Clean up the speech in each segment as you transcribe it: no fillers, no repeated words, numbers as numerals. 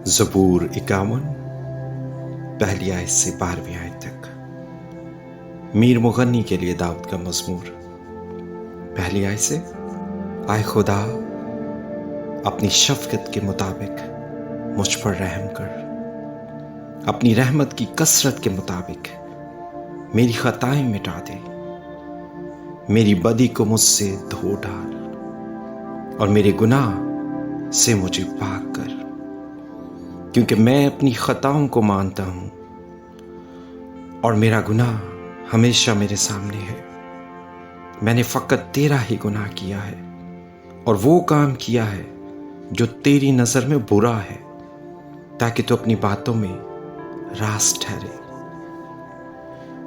زبور 51 پہلی آیت سے 12ویں آیت تک۔ میر مغنی کے لیے داؤد کا مزمور۔ پہلی آیت سے، آئے خدا اپنی شفقت کے مطابق مجھ پر رحم کر، اپنی رحمت کی کثرت کے مطابق میری خطائیں مٹا دے، میری بدی کو مجھ سے دھو ڈال اور میرے گناہ سے مجھے پاک کر، کیونکہ میں اپنی خطاؤں کو مانتا ہوں اور میرا گناہ ہمیشہ میرے سامنے ہے۔ میں نے فقط تیرا ہی گناہ کیا ہے اور وہ کام کیا ہے جو تیری نظر میں برا ہے، تاکہ تو اپنی باتوں میں راست ٹھہرے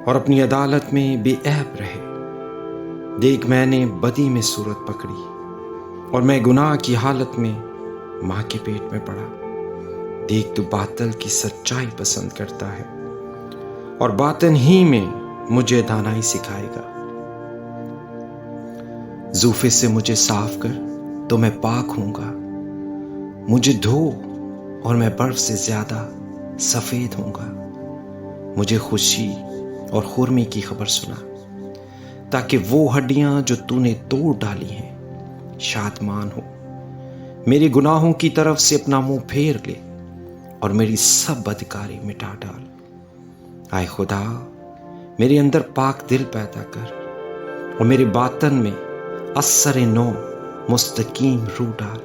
اور اپنی عدالت میں بے عیب رہے۔ دیکھ، میں نے بدی میں صورت پکڑی اور میں گناہ کی حالت میں ماں کے پیٹ میں پڑا۔ دیکھ، تو باطل کی سچائی پسند کرتا ہے اور باطن ہی میں مجھے دانائی سکھائے گا۔ زوفے سے مجھے صاف کر تو میں پاک ہوں گا، مجھے دھو اور میں برف سے زیادہ سفید ہوں گا۔ مجھے خوشی اور خرمی کی خبر سنا، تاکہ وہ ہڈیاں جو تو نے توڑ ڈالی ہیں شادمان ہو۔ میرے گناہوں کی طرف سے اپنا منہ پھیر لے اور میری سب بدکاری مٹا ڈال۔ آئے خدا میرے اندر پاک دل پیدا کر اور میرے باطن میں اثر نو مستقیم روح ڈال۔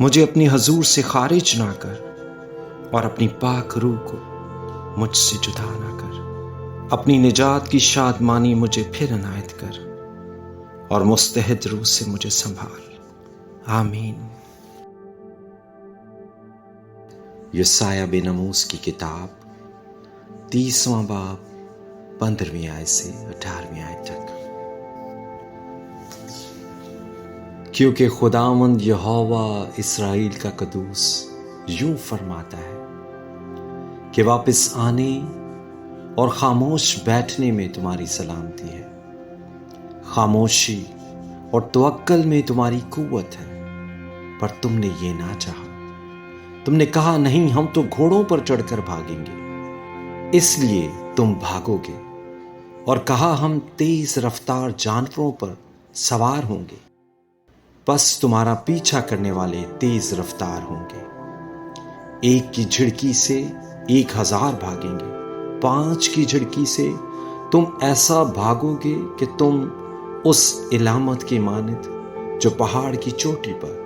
مجھے اپنی حضور سے خارج نہ کر اور اپنی پاک روح کو مجھ سے جدا نہ کر۔ اپنی نجات کی شادمانی مجھے پھر عنایت کر اور مستعد روح سے مجھے سنبھال۔ آمین۔ یسایہ بن آموز کی کتاب 30واں باب 15ویں آیت سے 18ویں آیت تک۔ کیونکہ خداوند یہوہ اسرائیل کا قدوس یوں فرماتا ہے کہ واپس آنے اور خاموش بیٹھنے میں تمہاری سلامتی ہے، خاموشی اور توکل میں تمہاری قوت ہے، پر تم نے یہ نہ چاہا۔ تم نے کہا، نہیں، ہم تو گھوڑوں پر چڑھ کر بھاگیں گے، اس لیے تم بھاگو گے، اور کہا، ہم تیز رفتار جانوروں پر سوار ہوں گے، بس تمہارا پیچھا کرنے والے تیز رفتار ہوں گے۔ ایک کی جھڑکی سے 1000 بھاگیں گے، 5 کی جھڑکی سے تم ایسا بھاگو گے کہ تم اس علامت کی مانند جو پہاڑ کی چوٹی پر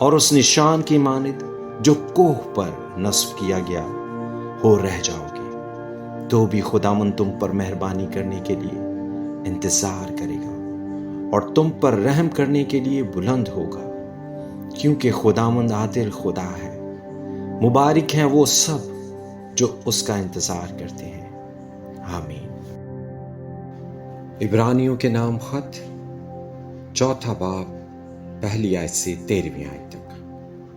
اور اس نشان کی مانند جو کوہ پر نصب کیا گیا ہو رہ جاؤ گے۔ تو بھی خداوند تم پر مہربانی کرنے کے لیے انتظار کرے گا اور تم پر رحم کرنے کے لیے بلند ہوگا، کیونکہ خداوند عادل خدا ہے۔ مبارک ہیں وہ سب جو اس کا انتظار کرتے ہیں۔ آمین۔ عبرانیوں کے نام خط 4 باب پہلی آیت سے 13ویں آیت تک۔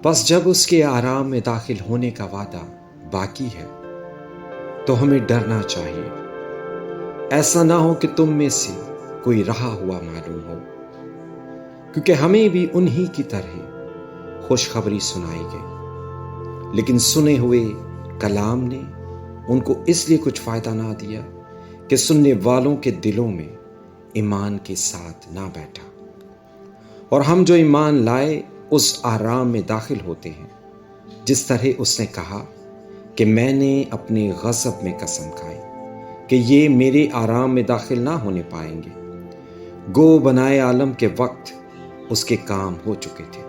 بس جب اس کے آرام میں داخل ہونے کا وعدہ باقی ہے تو ہمیں ڈرنا چاہیے، ایسا نہ ہو کہ تم میں سے کوئی رہا ہوا معلوم ہو، کیونکہ ہمیں بھی انہی کی طرح خوشخبری سنائی گئی، لیکن سنے ہوئے کلام نے ان کو اس لیے کچھ فائدہ نہ دیا کہ سننے والوں کے دلوں میں ایمان کے ساتھ نہ بیٹھا، اور ہم جو ایمان لائے اس آرام میں داخل ہوتے ہیں، جس طرح اس نے کہا کہ میں نے اپنے غضب میں قسم کھائی کہ یہ میرے آرام میں داخل نہ ہونے پائیں گے۔ گو بنائے عالم کے وقت اس کے کام ہو چکے تھے،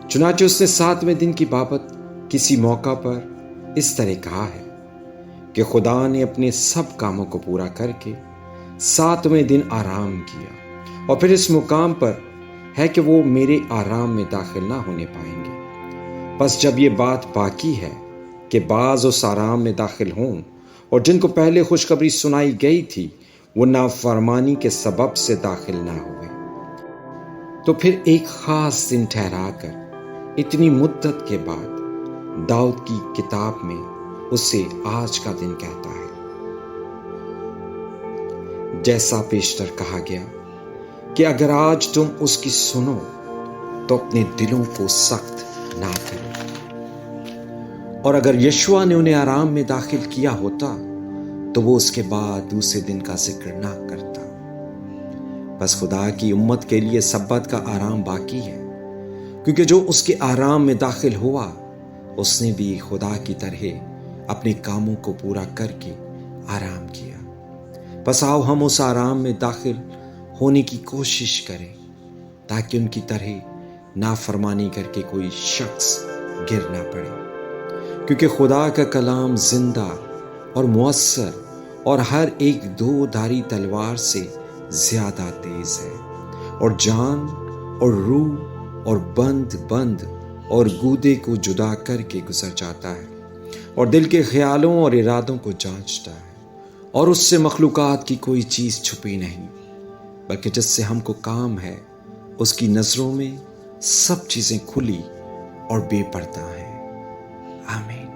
چنانچہ اس نے 7ویں دن کی بابت کسی موقع پر اس طرح کہا ہے کہ خدا نے اپنے سب کاموں کو پورا کر کے 7ویں دن آرام کیا، اور پھر اس مقام پر ہے کہ وہ میرے آرام میں داخل نہ ہونے پائیں گے۔ بس جب یہ بات باقی ہے کہ بعض اس آرام میں داخل ہوں، اور جن کو پہلے خوشخبری سنائی گئی تھی وہ نافرمانی کے سبب سے داخل نہ ہوئے، تو پھر ایک خاص دن ٹھہرا کر اتنی مدت کے بعد داؤد کی کتاب میں اسے آج کا دن کہتا ہے، جیسا پیشتر کہا گیا کہ اگر آج تم اس کی سنو تو اپنے دلوں کو سخت نہ کرو۔ اور اگر یشوع نے انہیں آرام میں داخل کیا ہوتا تو وہ اس کے بعد دوسرے دن کا ذکر نہ کرتا۔ بس خدا کی امت کے لیے سبت کا آرام باقی ہے، کیونکہ جو اس کے آرام میں داخل ہوا اس نے بھی خدا کی طرح اپنے کاموں کو پورا کر کے آرام کیا۔ بس آؤ ہم اس آرام میں داخل ہونے کی کوشش کریں تاکہ ان کی طرح نافرمانی کر کے کوئی شخص گر نہ پڑے، کیونکہ خدا کا کلام زندہ اور مؤثر اور ہر ایک دو دھاری تلوار سے زیادہ تیز ہے، اور جان اور روح اور بند اور گودے کو جدا کر کے گزر جاتا ہے، اور دل کے خیالوں اور ارادوں کو جانچتا ہے، اور اس سے مخلوقات کی کوئی چیز چھپی نہیں، بلکہ جس سے ہم کو کام ہے اس کی نظروں میں سب چیزیں کھلی اور بے پردہ ہیں۔ آمین۔